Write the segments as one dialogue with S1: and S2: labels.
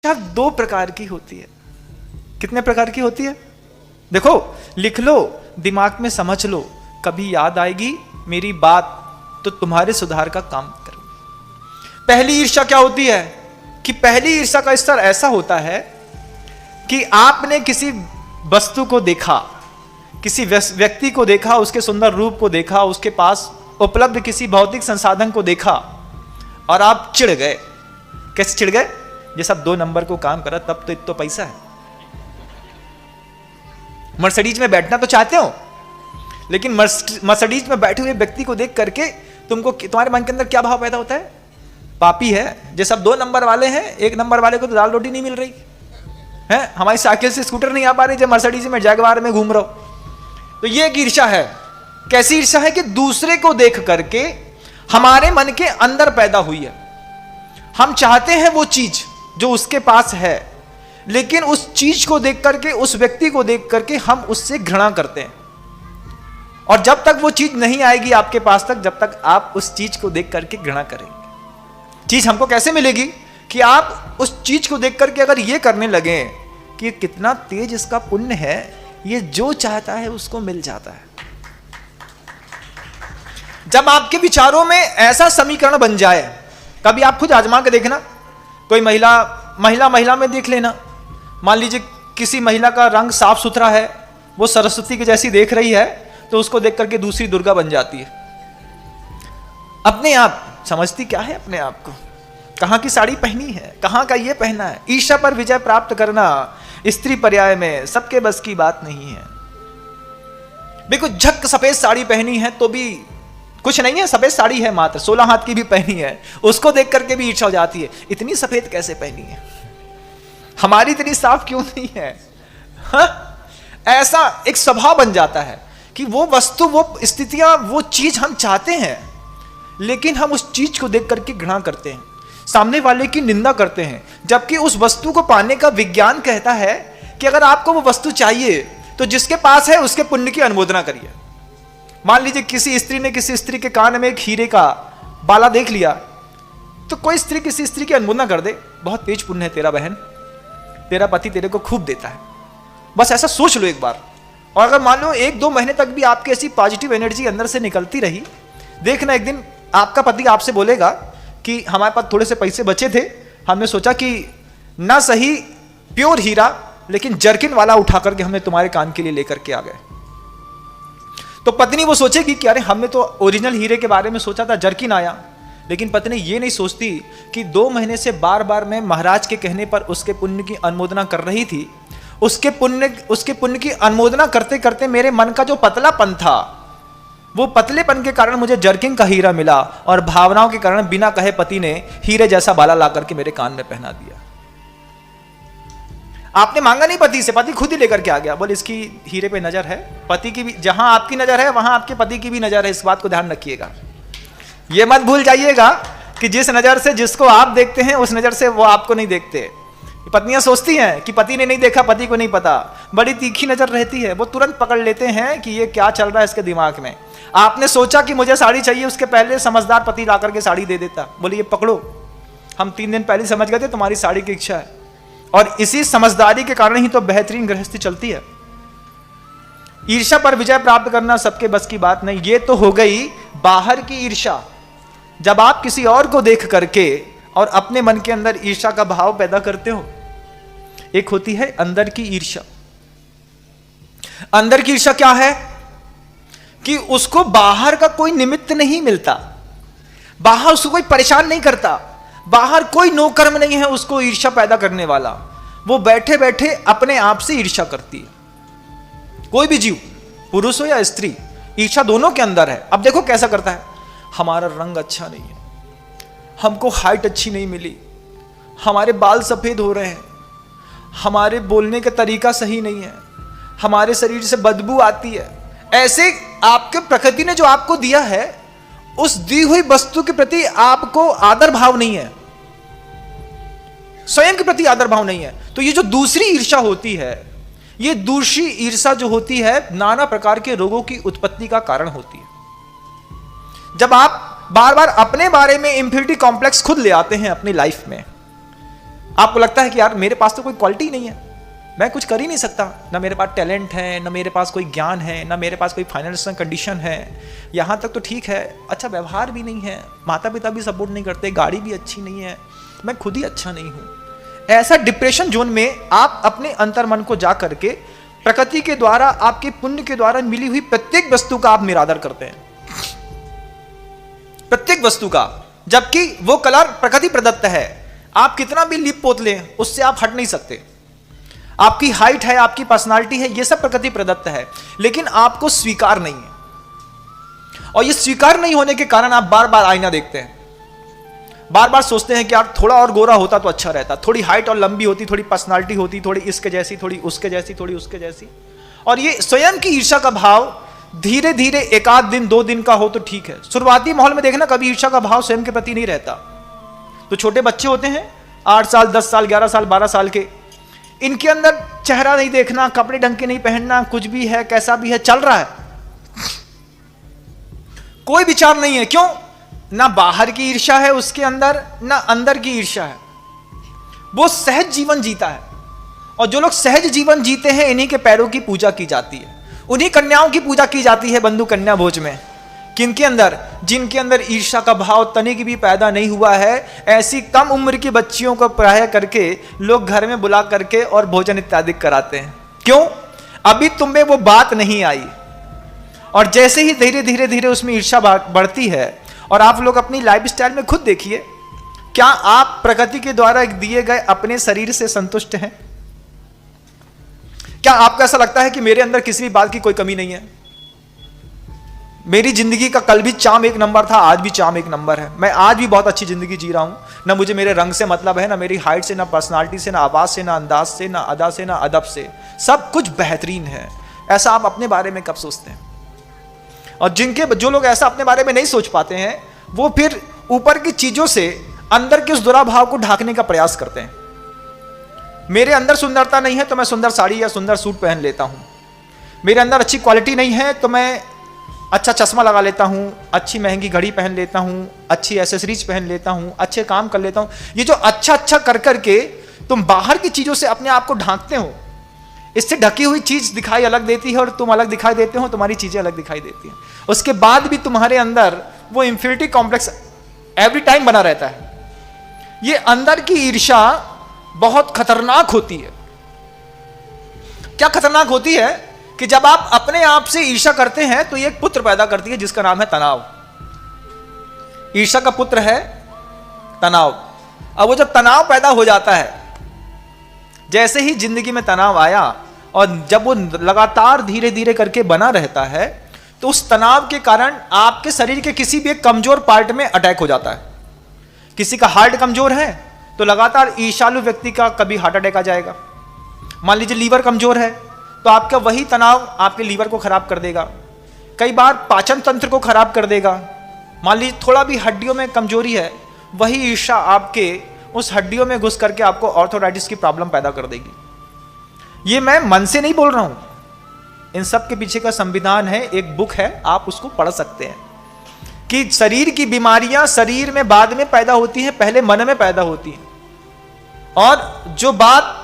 S1: ईर्ष्या दो प्रकार की होती है। कितने प्रकार की होती है? देखो, लिख लो, दिमाग में समझ लो, कभी याद आएगी मेरी बात तो तुम्हारे सुधार का काम करो। पहली ईर्ष्या क्या होती है कि पहली ईर्ष्या का स्तर ऐसा होता है कि आपने किसी वस्तु को देखा, किसी व्यक्ति को देखा, उसके सुंदर रूप को देखा, उसके पास उपलब्ध किसी भौतिक संसाधन को देखा और आप चिढ़ गए। कैसे चिढ़ गए? जैसा 2 नंबर को काम करा तब तो इतना पैसा है। मर्सिडीज में बैठना तो चाहते हो, लेकिन मर्सिडीज में बैठे हुए व्यक्ति को देख करके तुम्हारे मन के अंदर क्या भाव पैदा होता है? पापी है। जैसा 2 नंबर वाले हैं, 1 नंबर वाले को तो दाल रोटी नहीं मिल रही है, हमारी साइकिल से स्कूटर नहीं आ पा रही, जब मर्सिडीज में जैगवार में घूम रहा हो। तो ये एक ईर्ष्या है। कैसी ईर्ष्या है कि दूसरे को देख करके हमारे मन के अंदर पैदा हुई है। हम चाहते हैं वो चीज जो उसके पास है, लेकिन उस चीज को देख करके, उस व्यक्ति को देख करके हम उससे घृणा करते हैं। और जब तक वो चीज नहीं आएगी आपके पास तक, जब तक आप उस चीज को देख करके घृणा करेंगे। चीज हमको कैसे मिलेगी कि आप उस चीज को देख करके अगर ये करने लगे कि कितना तेज इसका पुण्य है, ये जो चाहता है उसको मिल जाता है। जब आपके विचारों में ऐसा समीकरण बन जाए, कभी आप खुद आजमा के देखना, कोई महिला में देख लेना। मान लीजिए किसी महिला का रंग साफ सुथरा है, वो सरस्वती की जैसी देख रही है, तो उसको देख करके दूसरी दुर्गा बन जाती है। अपने आप समझती क्या है अपने आप को? कहां की साड़ी पहनी है, कहां का ये पहना है। ईर्ष्या पर विजय प्राप्त करना स्त्री पर्याय में सबके बस की बात नहीं है। देखो, झक सफेद साड़ी पहनी है तो भी कुछ नहीं है, सफेद साड़ी है, मात्र 16 हाथ की भी पहनी है, उसको देख करके भी ईर्ष्या हो जाती है। इतनी सफेद कैसे पहनी है, हमारी इतनी साफ क्यों नहीं है? ऐसा एक स्वभाव बन जाता है कि वो वस्तु, वो स्थितियां, वो चीज हम चाहते हैं, लेकिन हम उस चीज को देख करके घृणा करते हैं, सामने वाले की निंदा करते हैं। जबकि उस वस्तु को पाने का विज्ञान कहता है कि अगर आपको वो वस्तु चाहिए तो जिसके पास है उसके पुण्य की अनुमोदना करिए। मान लीजिए किसी स्त्री ने किसी स्त्री के कान में एक हीरे का बाला देख लिया, तो कोई स्त्री किसी स्त्री की अनुमोदना कर दे, बहुत तेज पुण्य है तेरा बहन, तेरा पति तेरे को खूब देता है। बस ऐसा सोच लो एक बार। और अगर मान लो 1-2 महीने तक भी आपकी ऐसी पॉजिटिव एनर्जी अंदर से निकलती रही, देखना एक दिन आपका पति आपसे बोलेगा कि हमारे पास थोड़े से पैसे बचे थे, हमने सोचा कि ना सही प्योर हीरा लेकिन जर्किन वाला उठा करके हमने तुम्हारे कान के लिए लेकर के आ गए। तो पत्नी वो सोचेगी कि अरे हमने तो ओरिजिनल हीरे के बारे में सोचा था, जर्किन आया। लेकिन पत्नी ये नहीं सोचती कि 2 महीने से बार बार मैं महाराज के कहने पर उसके पुण्य की अनुमोदना कर रही थी। उसके पुण्य की अनुमोदना करते करते मेरे मन का जो पतलापन था, वो पतलेपन के कारण मुझे जर्किन का हीरा मिला, और भावनाओं के कारण बिना कहे पति ने हीरे जैसा बाला ला करके मेरे कान में पहना दिया। आपने मांगा नहीं पति से, पति खुद ही लेकर के आ गया। बोले इसकी हीरे पे नजर है, पति की भी, जहां आपकी नजर है वहां आपके पति की भी नजर है। इस बात को ध्यान रखिएगा, ये मत भूल जाइएगा कि जिस नजर से जिसको आप देखते हैं उस नजर से वो आपको नहीं देखते। पत्नियां सोचती हैं कि पति ने नहीं देखा, पति को नहीं पता, बड़ी तीखी नजर रहती है, वो तुरंत पकड़ लेते हैं कि ये क्या चल रहा है इसके दिमाग में। आपने सोचा कि मुझे साड़ी चाहिए, उसके पहले समझदार पति ला करके साड़ी दे देता, बोले ये पकड़ो, हम 3 दिन पहले समझ गए थे तुम्हारी साड़ी की इच्छा है। और इसी समझदारी के कारण ही तो बेहतरीन गृहस्थी चलती है। ईर्ष्या पर विजय प्राप्त करना सबके बस की बात नहीं। ये तो हो गई बाहर की ईर्ष्या, जब आप किसी और को देख करके और अपने मन के अंदर ईर्ष्या का भाव पैदा करते हो। एक होती है अंदर की ईर्ष्या। अंदर की ईर्ष्या क्या है कि उसको बाहर का कोई निमित्त नहीं मिलता, बाहर उसको कोई परेशान नहीं करता, बाहर कोई नौकर्म नहीं है उसको ईर्ष्या पैदा करने वाला। वो बैठे बैठे अपने आप से ईर्ष्या करती है। कोई भी जीव, पुरुष हो या स्त्री, ईर्ष्या दोनों के अंदर है। अब देखो कैसा करता है, हमारा रंग अच्छा नहीं है, हमको हाइट अच्छी नहीं मिली, हमारे बाल सफेद हो रहे हैं, हमारे बोलने का तरीका सही नहीं है, हमारे शरीर से बदबू आती है। ऐसे आपके प्रकृति ने जो आपको दिया है, उस दी हुई वस्तु के प्रति आपको आदर भाव नहीं है, स्वयं के प्रति आदर भाव नहीं है। तो ये जो दूसरी ईर्ष्या होती है, ये दूसरी ईर्ष्या जो होती है, नाना प्रकार के रोगों की उत्पत्ति का कारण होती है। जब आप बार बार अपने बारे में इंफीरियरिटी कॉम्प्लेक्स खुद ले आते हैं अपनी लाइफ में, आपको लगता है कि यार मेरे पास तो कोई क्वालिटी नहीं है, मैं कुछ कर ही नहीं सकता, ना मेरे पास टैलेंट है, ना मेरे पास कोई ज्ञान है, ना मेरे पास कोई फाइनेंशियल कंडीशन है, यहाँ तक तो ठीक है, अच्छा व्यवहार भी नहीं है, माता पिता भी सपोर्ट नहीं करते, गाड़ी भी अच्छी नहीं है, मैं खुद ही अच्छा नहीं हूँ। ऐसा डिप्रेशन जोन में आप अपने अंतर्मन को जा करके प्रकृति के द्वारा, आपके पुण्य के द्वारा मिली हुई प्रत्येक वस्तु का आप निरादर करते हैं, प्रत्येक वस्तु का, जबकि वो कला प्रकृति प्रदत्त है। आप कितना भी लिप पोत लें उससे आप हट नहीं सकते। आपकी हाइट है, आपकी पर्सनालिटी है, ये सब प्रकृति प्रदत्त है, लेकिन आपको स्वीकार नहीं है। और ये स्वीकार नहीं होने के कारण आप बार बार आईना देखते हैं, बार बार सोचते हैं कि यार थोड़ा और गोरा होता तो अच्छा रहता, थोड़ी हाइट और लंबी होती, थोड़ी पर्सनालिटी होती, थोड़ी इसके जैसी, थोड़ी उसके जैसी, थोड़ी उसके जैसी। और ये स्वयं की ईर्ष्या का भाव धीरे धीरे एक आध दिन 2 दिन का हो तो ठीक है। शुरुआती माहौल में देखना कभी ईर्ष्या का भाव स्वयं के प्रति नहीं रहता। तो छोटे बच्चे होते हैं 8 साल, 10 साल, 11 साल, 12 साल के, इनके अंदर चेहरा नहीं देखना, कपड़े ढंग के नहीं पहनना, कुछ भी है कैसा भी है चल रहा है, कोई विचार नहीं है। क्यों? ना बाहर की ईर्ष्या है उसके अंदर, ना अंदर की ईर्ष्या है। वो सहज जीवन जीता है। और जो लोग सहज जीवन जीते हैं, इन्हीं के पैरों की पूजा की जाती है, उन्हीं कन्याओं की पूजा की जाती है बंधु कन्या भोज में। किनके अंदर? जिनके अंदर ईर्ष्या का भाव तनिक भी पैदा नहीं हुआ है। ऐसी कम उम्र की बच्चियों को प्राय करके लोग घर में बुला करके और भोजन इत्यादि कराते हैं। क्यों? अभी तुम में वो बात नहीं आई। और जैसे ही धीरे धीरे धीरे उसमें ईर्ष्या बढ़ती है, और आप लोग अपनी लाइफस्टाइल में खुद देखिए, क्या आप प्रकृति के द्वारा दिए गए अपने शरीर से संतुष्ट हैं? क्या आपको ऐसा लगता है कि मेरे अंदर किसी भी बात की कोई कमी नहीं है? मेरी जिंदगी का कल भी चार्म 1 नंबर था, आज भी चार्म 1 नंबर है, मैं आज भी बहुत अच्छी जिंदगी जी रहा हूं। ना मुझे मेरे रंग से मतलब है, ना मेरी हाइट से, ना पर्सनालिटी से, ना आवाज से, ना अंदाज से, ना अदा से, ना अदब से, सब कुछ बेहतरीन है। ऐसा आप अपने बारे में कब सोचते हैं? और जो लोग ऐसा अपने बारे में नहीं सोच पाते हैं, वो फिर ऊपर की चीजों से अंदर के उस दुराभाव को ढांकने का प्रयास करते हैं। मेरे अंदर सुंदरता नहीं है तो मैं सुंदर साड़ी या सुंदर सूट पहन लेता हूं। मेरे अंदर अच्छी क्वालिटी नहीं है तो मैं अच्छा चश्मा लगा लेता हूं, अच्छी महंगी घड़ी पहन लेता हूं, अच्छी एसेसरीज पहन लेता हूं, अच्छे काम कर लेता हूं। ये जो अच्छा अच्छा कर करके तुम बाहर की चीजों से अपने आप को ढांकते हो, इससे ढकी हुई चीज दिखाई अलग देती है और तुम अलग दिखाई देते हो, तुम्हारी चीजें अलग दिखाई देती हैं। उसके बाद भी तुम्हारे अंदर वो इंफिनिटी कॉम्प्लेक्स एवरी टाइम बना रहता है। ये अंदर की ईर्ष्या बहुत खतरनाक होती है। क्या खतरनाक होती है? कि जब आप अपने आप से ईर्ष्या करते हैं तो ये एक पुत्र पैदा करती है जिसका नाम है तनाव। ईर्ष्या का पुत्र है तनाव। अब वो जब तनाव पैदा हो जाता है, जैसे ही जिंदगी में तनाव आया और जब वो लगातार धीरे धीरे करके बना रहता है, तो उस तनाव के कारण आपके शरीर के किसी भी एक कमजोर पार्ट में अटैक हो जाता है। किसी का हार्ट कमजोर है तो लगातार ईर्ष्यालु व्यक्ति का कभी हार्ट अटैक आ जाएगा। मान लीजिए लीवर कमजोर है तो आपका वही तनाव आपके लीवर को खराब कर देगा। कई बार पाचन तंत्र को खराब कर देगा। मान लीजिए थोड़ा भी हड्डियों में कमजोरी है, वही ईर्ष्या आपके उस हड्डियों में घुस करके आपको ऑर्थोराइटिस की प्रॉब्लम पैदा कर देगी। ये मैं मन से नहीं बोल रहा हूं, इन सब के पीछे का संविधान है, एक बुक है, आप उसको पढ़ सकते हैं कि शरीर की बीमारियां शरीर में बाद में पैदा होती हैं, पहले मन में पैदा होती हैं। और जो बात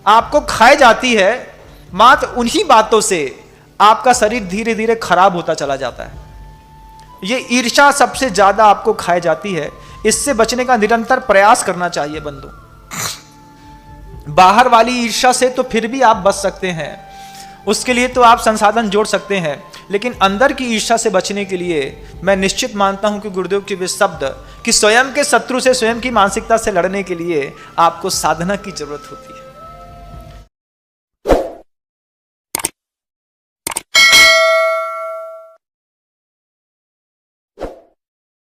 S1: आपको खाई जाती है, मात्र उन्हीं बातों से आपका शरीर धीरे धीरे खराब होता चला जाता है। ये ईर्ष्या सबसे ज्यादा आपको खाई जाती है। इससे बचने का निरंतर प्रयास करना चाहिए बंधु। बाहर वाली ईर्ष्या से तो फिर भी आप बच सकते हैं, उसके लिए तो आप संसाधन जोड़ सकते हैं, लेकिन अंदर की ईर्ष्या से बचने के लिए मैं निश्चित मानता हूं कि गुरुदेव के वे शब्द कि स्वयं के शत्रु से, स्वयं की मानसिकता से लड़ने के लिए आपको साधना की जरूरत होती है।